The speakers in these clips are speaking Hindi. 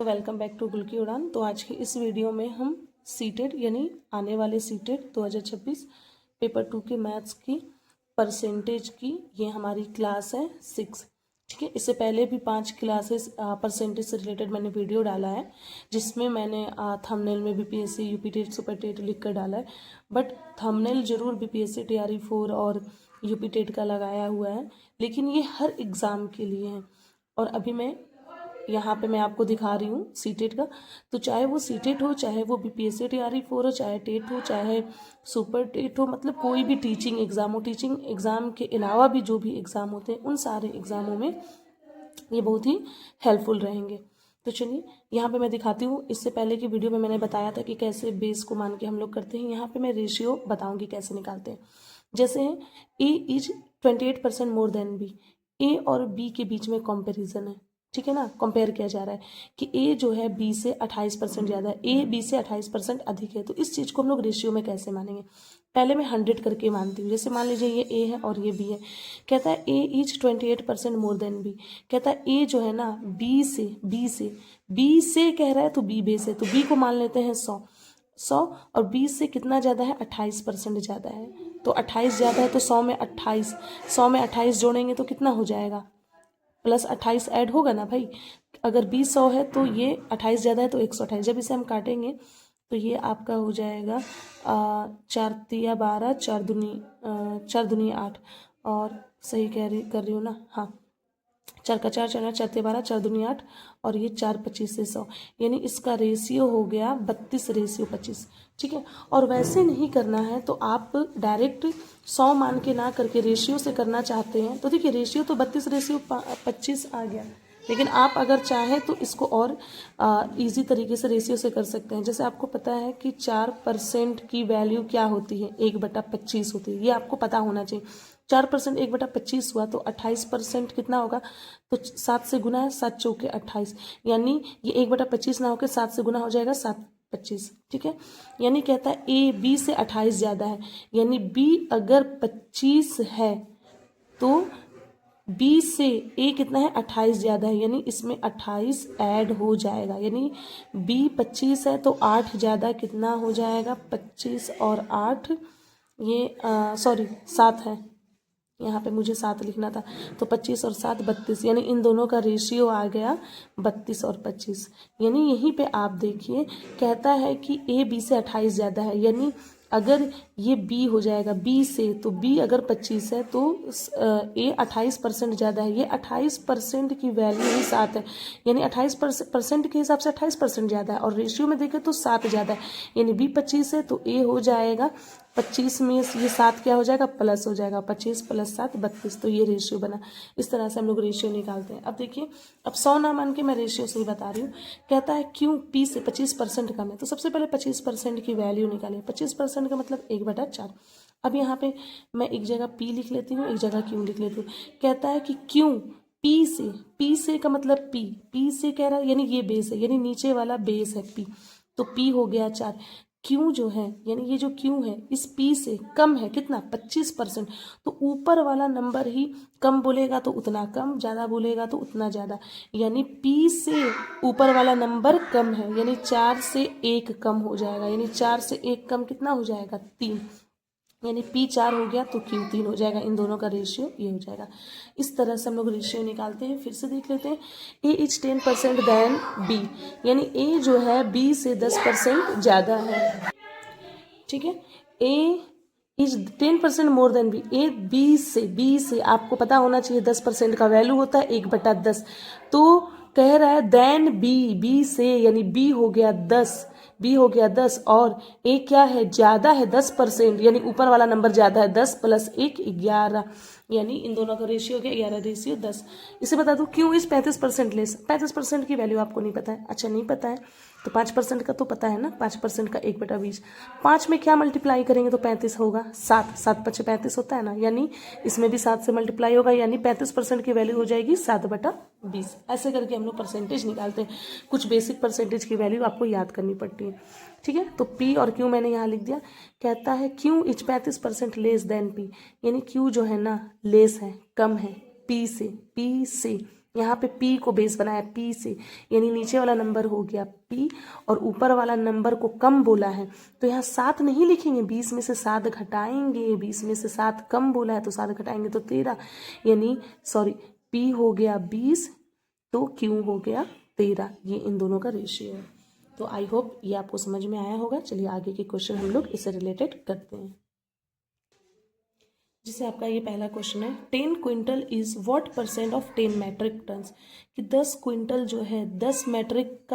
तो वेलकम बैक टू गुल की उड़ान। तो आज की इस वीडियो में हम सीटेड यानी आने वाले सीटेड 2026 पेपर 2 के मैथ्स की परसेंटेज की ये हमारी क्लास है 6। ठीक है, इससे पहले भी 5 क्लासेस परसेंटेज से रिलेटेड मैंने वीडियो डाला है, जिसमें मैंने थंबनेल में BPSC UP TET super TET लिख कर डाला है। बट थंबनेल जरूर बीपीएससी टीआरई 4 और यूपी टेट का लगाया हुआ है, लेकिन ये हर एग्ज़ाम के लिए है। और अभी मैं यहाँ पे मैं आपको दिखा रही हूँ सीटेट का। तो चाहे वो सीटेट हो, चाहे वो बीपीएससी टीआरई 4 हो, चाहे टेट हो, चाहे सुपर टेट हो, मतलब कोई भी टीचिंग एग्ज़ाम हो, टीचिंग एग्ज़ाम के अलावा भी जो भी एग्ज़ाम होते हैं उन सारे एग्ज़ामों में ये बहुत ही हेल्पफुल रहेंगे। तो चलिए यहाँ पे मैं दिखाती हूँ। इससे पहले की वीडियो में मैंने बताया था कि कैसे बेस को मान के हम लोग करते हैं। यहाँ पे मैं रेशियो बताऊँगी कैसे निकालते हैं। जैसे ए इज 28% मोर देन बी, ए और बी के बीच में कंपैरिजन है, ठीक है ना, कंपेयर किया जा रहा है कि ए जो है बी से 28% ज़्यादा है, ए बी से 28% अधिक है। तो इस चीज़ को हम लोग रेशियो में कैसे मानेंगे? पहले मैं 100 करके मानती हूँ। जैसे मान लीजिए ये ए है और ये बी है, कहता है A is 28% more than B. कहता है ए जो है ना बी से कह रहा है, तो बी बेस है, तो बी को मान लेते हैं 100 और 20 से कितना ज़्यादा है? 28% ज़्यादा है। तो 28 ज़्यादा है तो 100 में 28 जोड़ेंगे तो कितना हो जाएगा? प्लस 28 ऐड होगा ना भाई। अगर 20 100 है तो ये 28 ज़्यादा है तो 128। जब इसे हम काटेंगे तो ये आपका हो जाएगा 4 तिया 12, 4 दूनी 8। और सही कर रही हूँ ना? हाँ, 4 का 4 4 4 12, 4 दूनी 8 और ये 4 25 से 100, यानी इसका रेशियो हो गया 32:25। ठीक है, और वैसे नहीं करना है तो आप डायरेक्ट 100 मान के ना करके रेशियो से करना चाहते हैं तो देखिए रेशियो तो 32:25 आ गया, लेकिन आप अगर चाहें तो इसको और इजी तरीके से रेशियो से कर सकते हैं। जैसे आपको पता है कि 4% की वैल्यू क्या होती है? 1/25 होती है, ये आपको पता होना चाहिए। 4% 1/25 हुआ तो 28% कितना होगा? तो 7 से गुना है, 7 चौके 28, यानी ये 1/25 ना होकर 7 से गुना हो जाएगा, 7 25। ठीक है, यानी कहता है ए बी से 28 ज़्यादा है, यानी बी अगर 25 है तो बी से ए कितना है? 28 ज़्यादा है, यानी इसमें 28 ऐड हो जाएगा, यानी बी 25 है तो 8 ज़्यादा कितना हो जाएगा? 25 और 8, ये सॉरी 7 है, यहाँ पे मुझे 7 लिखना था, तो 25 और 7 32, यानी इन दोनों का रेशियो आ गया 32 और 25। यानी यहीं पे आप देखिए कहता है कि ए बी से 28 ज़्यादा है, यानी अगर ये बी हो जाएगा बी से, तो बी अगर 25 है तो ए 28% ज़्यादा है, ये 28% की वैल्यू ही 7 है, यानी 28% के हिसाब से 28% ज़्यादा है, और रेशियो में देखें तो 7 ज़्यादा है, यानी बी 25 है तो ए हो जाएगा 25 में ये 7 क्या हो जाएगा? प्लस हो जाएगा, 25 + 7 32। तो ये रेशियो बना। इस तरह से हम लोग रेशियो निकालते हैं। अब देखिए, अब 100 ना मान के मैं रेशियो से ही बता रही हूँ। कहता है क्यों पी से 25% कम है, तो सबसे पहले 25% की वैल्यू निकालें। 25% का मतलब 1/4। अब यहाँ पे मैं एक जगह पी लिख लेती हूँ, एक जगह क्यों लिख लेती हूँ। कहता है कि क्यों पी से का मतलब पी से कह रहा है, यानी ये बेस है, यानी नीचे वाला बेस है पी, तो पी हो गया 4। क्यू जो है, यानी ये जो क्यू है इस पी से कम है, कितना? 25%। तो ऊपर वाला नंबर ही कम बोलेगा तो उतना कम, ज़्यादा बोलेगा तो उतना ज़्यादा, यानी पी से ऊपर वाला नंबर कम है, यानी 4 से 1 कम हो जाएगा, यानी 4 से 1 कम कितना हो जाएगा? 3, यानी पी 4 हो गया तो क्यू 3 हो जाएगा। इन दोनों का रेशियो ये हो जाएगा। इस तरह से हम लोग रेशियो निकालते हैं। फिर से देख लेते हैं। ए इज 10% देन बी, यानी ए जो है बी से 10% ज़्यादा है। ठीक है, A is 10% more than B, A B से आपको पता होना चाहिए 10% का वैल्यू होता है 1/10, तो कह रहा है देन बी से, यानी बी हो गया 10 और ए क्या है? ज़्यादा है 10%, यानी ऊपर वाला नंबर ज़्यादा है, 10 + 1 11, यानी इन दोनों का रेशियो हो गया 11:10। इसे बता दूँ क्यों इस 35% लेस। 35% की वैल्यू आपको नहीं पता है? अच्छा नहीं पता है तो 5% का तो पता है ना, 5% का 1/20। 5 में क्या मल्टीप्लाई करेंगे तो 35 होगा? 7 7 5 35 होता है ना, यानी इसमें भी 7 से मल्टीप्लाई होगा, यानी 35% की वैल्यू हो जाएगी 7/20। ऐसे करके हम लोग परसेंटेज निकालते हैं। कुछ बेसिक परसेंटेज की वैल्यू आपको याद करनी पड़ती है। ठीक है, तो पी और क्यू मैंने यहाँ लिख दिया। कहता है Q is 35% less than P, यानी क्यू जो है ना लेस है, कम है पी से यहाँ पे p को बेस बनाया p से, यानी नीचे वाला नंबर हो गया p और ऊपर वाला नंबर को कम बोला है तो यहाँ 7 नहीं लिखेंगे, 20 में से 7 घटाएंगे, 20 में से 7 कम बोला है तो 7 घटाएंगे तो 13, यानी सॉरी p हो गया 20 तो q हो गया 13। ये इन दोनों का रेशियो है। तो आई होप ये आपको समझ में आया होगा। चलिए आगे के क्वेश्चन हम लोग इससे रिलेटेड करते हैं। जिसे आपका ये पहला क्वेश्चन है, 10 quintal is what percent of 10 metric tons, कि 10 क्विंटल जो है 10 मैट्रिक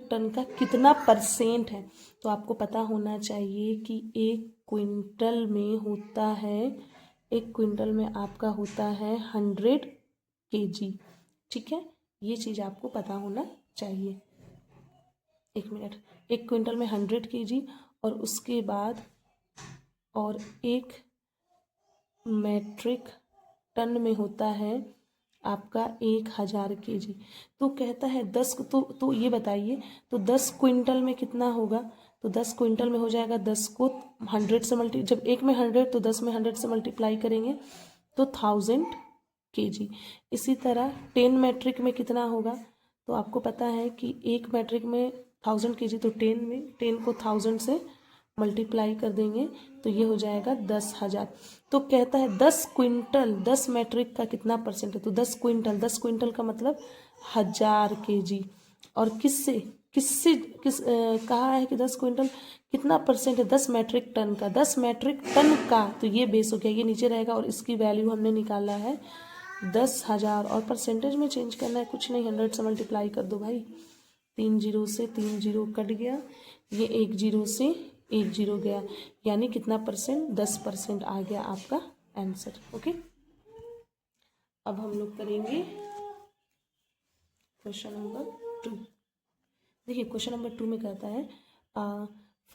टन का कितना परसेंट है। तो आपको पता होना चाहिए कि एक क्विंटल में आपका होता है 100 kg। ठीक है, ये चीज़ आपको पता होना चाहिए। एक मिनट, एक क्विंटल में 100 kg और उसके बाद और एक मैट्रिक टन में होता है आपका 1000 kg। तो कहता है 10 तो ये बताइए, तो 10 क्विंटल में कितना होगा। तो 10 क्विंटल में हो जाएगा 10 को 100 से जब एक में 100 तो 10 में 100 से मल्टीप्लाई करेंगे तो 1000 kg। इसी तरह 10 मैट्रिक में कितना होगा, तो आपको पता है कि एक मैट्रिक में 1000 kg, तो 10 को 1000 से मल्टीप्लाई कर देंगे तो ये हो जाएगा 10,000। तो कहता है 10 क्विंटल 10 मैट्रिक का कितना परसेंट है। तो 10 क्विंटल का मतलब 1000 kg। और किस कहा है कि 10 क्विंटल कितना परसेंट है 10 मैट्रिक टन का, 10 मैट्रिक टन का, तो ये बेस हो गया, ये नीचे रहेगा और इसकी वैल्यू हमने निकाला है 10,000 और परसेंटेज में चेंज करना है, कुछ नहीं 100 से मल्टीप्लाई कर दो भाई, 3 जीरो से 3 जीरो कट गया, ये 1 जीरो से 1 जीरो गया, यानी कितना परसेंट 10% आ गया आपका आंसर। ओके, अब हम लोग करेंगे क्वेश्चन नंबर 2। देखिए क्वेश्चन नंबर 2 में कहता है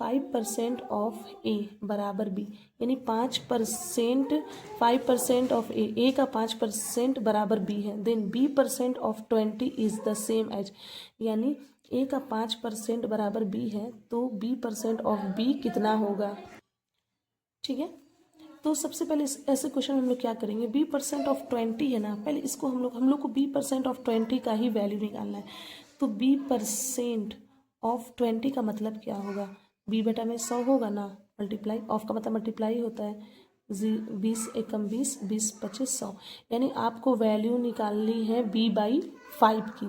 5% ऑफ ए बराबर बी, यानी 5% ऑफ ए का 5% बराबर बी है, then b% of 20 is the same as, यानी ए का 5% बराबर बी है तो b% ऑफ बी कितना होगा। ठीक है, तो सबसे पहले ऐसे क्वेश्चन हम लोग क्या करेंगे, b% ऑफ 20 है ना, पहले इसको हम लोग को b% ऑफ 20 का ही वैल्यू निकालना है। तो b% ऑफ 20 का मतलब क्या होगा, b बटा में 100 होगा ना, मल्टीप्लाई, ऑफ का मतलब मल्टीप्लाई होता है, 20 एकम 20, 20 25 100, यानी आपको वैल्यू निकालनी है b/5 की।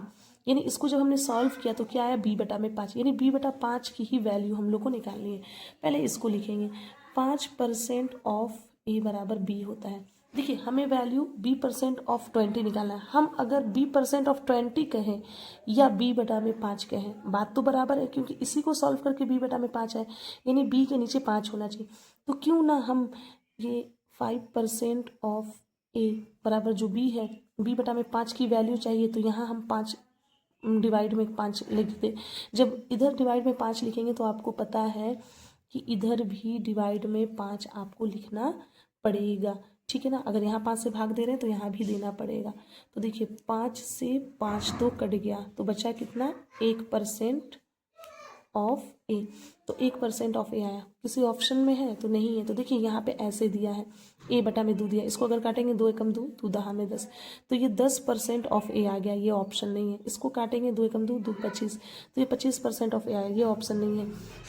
यानी इसको जब हमने सॉल्व किया तो क्या आया, b बटा में 5, यानी b बटा 5 की ही वैल्यू हम लोग को निकालनी है। पहले इसको लिखेंगे, 5% ऑफ ए बराबर बी होता है। देखिए हमें वैल्यू b% ऑफ 20 निकालना है। हम अगर b% ऑफ 20 कहें या b बटा में 5 कहें, बात तो बराबर है, क्योंकि इसी को सॉल्व करके b बटा में 5 है, यानी b के नीचे 5 होना चाहिए। तो क्यों ना हम ये 5% ऑफ ए बराबर जो b है, b बटा में 5 की वैल्यू चाहिए, तो यहाँ हम 5 डिवाइड में 5 लिखते। जब इधर डिवाइड में 5 लिखेंगे तो आपको पता है कि इधर भी डिवाइड में 5 आपको लिखना पड़ेगा। ठीक है ना, अगर यहाँ 5 से भाग दे रहे हैं तो यहाँ भी देना पड़ेगा। तो देखिए 5 से 5 तो कट गया, तो बचा कितना, 1% ऑफ ए। तो 1% ऑफ ए आया, किसी ऑप्शन में है तो नहीं है। तो देखिए यहाँ पे ऐसे दिया है, ए बटा में 2 दिया, इसको अगर काटेंगे 2 एकम 2, 2 दहा में 10, तो ये 10% ऑफ ए आ गया, ये ऑप्शन नहीं है। इसको काटेंगे 2 एकम 2, 2 25, तो ये 25% ऑफ ए आया, ये ऑप्शन नहीं है।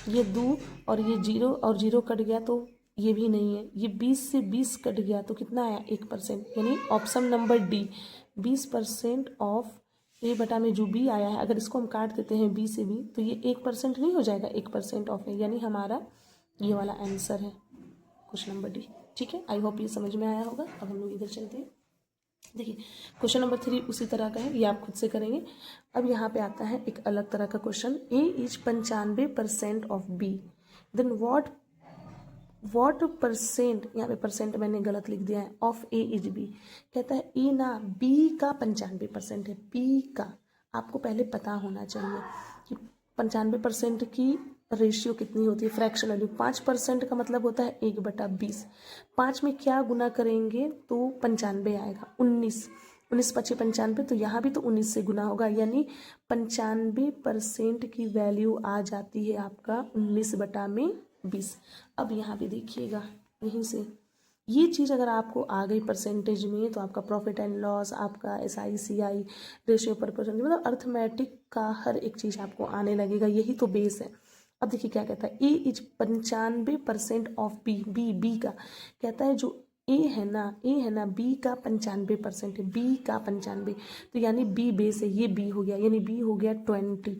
ये 2 और ये 0 और 0 कट गया तो ये भी नहीं है। ये 20 से 20 कट गया तो कितना आया, 1%, यानी ऑप्शन नंबर डी, 20% ऑफ ए बटा में जो बी आया है, अगर इसको हम काट देते हैं बी से बी तो ये 1% नहीं हो जाएगा, 1% ऑफ है, यानी हमारा ये वाला आंसर है क्वेश्चन नंबर डी। ठीक है, आई होप ये समझ में आया होगा। अब हम लोग इधर चलते हैं। देखिए क्वेश्चन नंबर 3 उसी तरह का है, ये आप खुद से करेंगे। अब यहाँ पे आता है एक अलग तरह का question, A is 95% of B, then what percent, यहाँ पे परसेंट मैंने गलत लिख दिया है, ऑफ ए इज बी। कहता है ए ना बी का 95% है, बी का आपको पहले पता होना चाहिए कि 95% की रेशियो कितनी होती है, फ्रैक्शन वैल्यू। 5% का मतलब होता है 1/20। 5 में क्या गुना करेंगे तो 95 आएगा, 19 25 95, तो यहाँ भी तो 19 से गुना होगा, यानी 95% की वैल्यू आ जाती है आपका 19/20। अब यहाँ पे देखिएगा, यहीं से ये चीज़ अगर आपको आ गई परसेंटेज में तो आपका प्रॉफिट एंड लॉस, आपका SICI, रेशियो पर परसेंटेज, मतलब अर्थमेटिक का हर एक चीज़ आपको आने लगेगा। यही तो बेस है। अब देखिए क्या कहता है, ए इज 95% ऑफ बी का कहता है, जो ए है ना बी का 95% है, बी का 95, तो यानी बी बेस है, ये बी हो गया, यानी बी हो गया 20,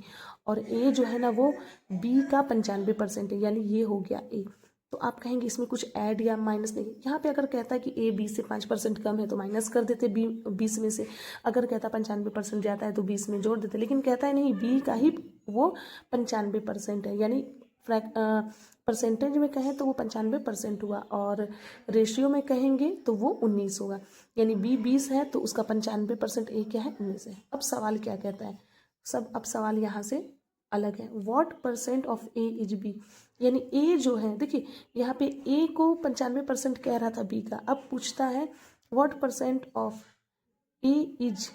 और ए जो है ना वो बी का 95% है, यानी ये हो गया ए। तो आप कहेंगे इसमें कुछ ऐड या माइनस नहीं, यहाँ पे अगर कहता है कि ए 20 से 5% कम है तो माइनस कर देते बी 20 में से, अगर कहता है 95% ज़्यादा है तो 20 में जोड़ देते, लेकिन कहता है नहीं, बी का ही वो 95% है, यानी परसेंटेज में कहें तो वो 95% हुआ, और रेशियो में कहेंगे तो वो 19 होगा, यानी बी 20 है तो उसका 95%, ए क्या है 19 है। अब सवाल क्या कहता है, अब सवाल यहाँ से अलग है, what percent of A is B, यानी ए जो है, देखिए यहाँ पे ए को 95% कह रहा था बी का, अब पूछता है what percent of A is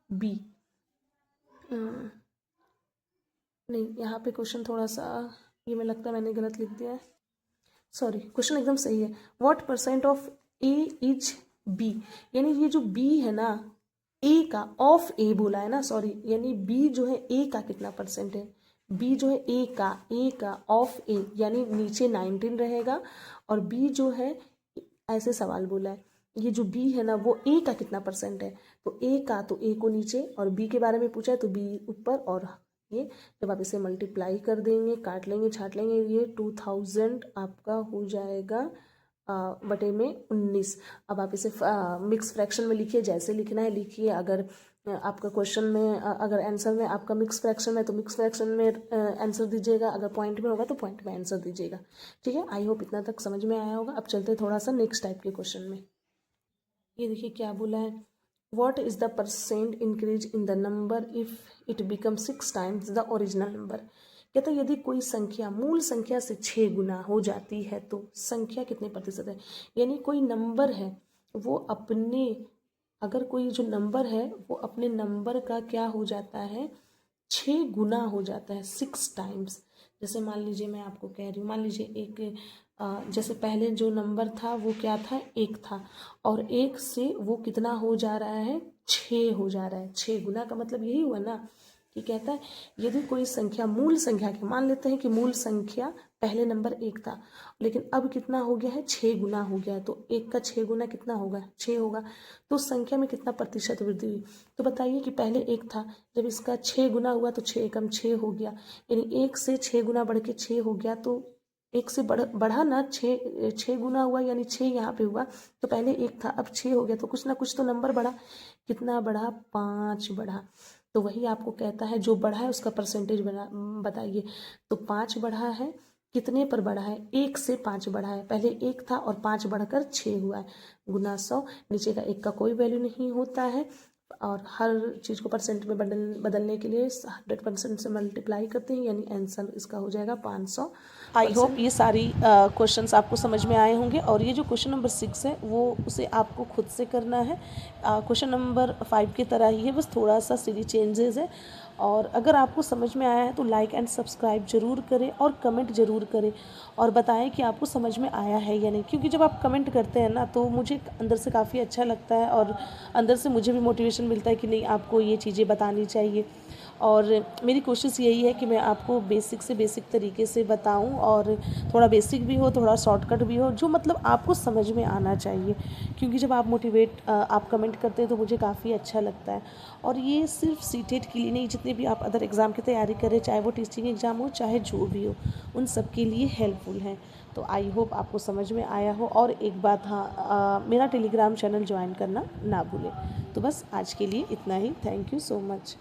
B. नहीं, यहाँ पे क्वेश्चन थोड़ा सा, ये मैं लगता है मैंने गलत लिख दिया है, सॉरी, क्वेश्चन एकदम सही है, what percent of A is B, यानी ये जो बी है ना, ए का ऑफ ए बोला है ना, सॉरी, यानी बी जो है ए का कितना परसेंट है, बी जो है ए का ऑफ ए, यानी नीचे 19 रहेगा, और बी जो है, ऐसे सवाल बोला है, ये जो बी है ना वो ए का कितना परसेंट है, तो ए का, तो ए को नीचे, और बी के बारे में पूछा है तो बी ऊपर, और ये जब आप इसे मल्टीप्लाई कर देंगे, काट लेंगे, छाट लेंगे, ये 2000 आपका हो जाएगा बटे में 19। अब आप इसे मिक्स फ्रैक्शन में लिखिए, जैसे लिखना है लिखिए, अगर आपका क्वेश्चन में अगर आंसर में आपका मिक्स फ्रैक्शन है तो मिक्स फ्रैक्शन में आंसर दीजिएगा, अगर पॉइंट में होगा तो पॉइंट में आंसर दीजिएगा, ठीक है। आई होप इतना तक समझ में आया होगा। अब चलते हैं थोड़ा सा नेक्स्ट टाइप के क्वेश्चन में। ये देखिए क्या बोला है, what is the percent increase in the number if it become 6 times the original number. कहता है यदि कोई संख्या मूल संख्या से 6 गुना हो जाती है तो संख्या कितने प्रतिशत है, यानी कोई नंबर है वो अपने, अगर कोई जो नंबर है वो अपने नंबर का क्या हो जाता है, 6 गुना हो जाता है, 6 टाइम्स। जैसे मान लीजिए मैं आपको कह रही हूँ, मान लीजिए एक जैसे पहले जो नंबर था वो क्या था, 1 था, और 1 से वो कितना हो जा रहा है, 6 हो जा रहा है। 6 गुना का मतलब यही हुआ ना, कि कहता है यदि कोई संख्या मूल संख्या के, मान लेते हैं कि मूल संख्या पहले नंबर 1 था, लेकिन अब कितना हो गया है, 6 गुना हो गया है, तो 1 का 6 गुना कितना होगा, 6 होगा, तो संख्या में कितना प्रतिशत वृद्धि हुई। तो बताइए कि पहले 1 था, जब इसका 6 गुना हुआ तो 6 एकम 6 हो गया, यानी 1 से 6 गुना बढ़ के 6 हो गया, तो 1 से बढ़ा ना, 6 गुना हुआ, यानी 6 यहाँ पे हुआ, तो पहले 1 था अब 6 हो गया, तो कुछ ना कुछ तो नंबर बढ़ा, कितना बढ़ा, 5 बढ़ा। तो वही आपको कहता है जो बढ़ा है उसका परसेंटेज बताइए। तो 5 बढ़ा है, कितने पर बढ़ा है, 1 से 5 बढ़ा है, पहले 1 था और 5 बढ़कर 6 हुआ है, गुना 100, नीचे का 1 का कोई वैल्यू नहीं होता है, और हर चीज़ को परसेंट में बदलने के लिए 100% से मल्टीप्लाई करते हैं, यानी आंसर इसका हो जाएगा 500। आई होप ये सारी क्वेश्चंस आपको समझ में आए होंगे, और ये जो क्वेश्चन नंबर 6 है वो उसे आपको खुद से करना है, क्वेश्चन नंबर 5 की तरह ही है, बस थोड़ा सा सीरी चेंजेस है। और अगर आपको समझ में आया है तो लाइक एंड सब्सक्राइब जरूर करें, और कमेंट ज़रूर करें, और बताएं कि आपको समझ में आया है या नहीं, क्योंकि जब आप कमेंट करते हैं ना तो मुझे अंदर से काफ़ी अच्छा लगता है, और अंदर से मुझे भी मोटिवेशन मिलता है कि नहीं आपको ये चीज़ें बतानी चाहिए। और मेरी कोशिश यही है कि मैं आपको बेसिक से बेसिक तरीके से बताऊं, और थोड़ा बेसिक भी हो, थोड़ा शॉर्टकट भी हो, जो मतलब आपको समझ में आना चाहिए, क्योंकि जब आप आप कमेंट करते हैं तो मुझे काफ़ी अच्छा लगता है। और ये सिर्फ सीटेट के लिए नहीं, जितने भी आप अदर एग्ज़ाम की तैयारी करें, चाहे वो टीचिंग एग्ज़ाम हो चाहे जो भी हो, उन सब के लिए हेल्पफुल है। तो आई होप आपको समझ में आया हो। और एक बात, हाँ, मेरा टेलीग्राम चैनल ज्वाइन करना ना भूलें। तो बस आज के लिए इतना ही, थैंक यू सो मच।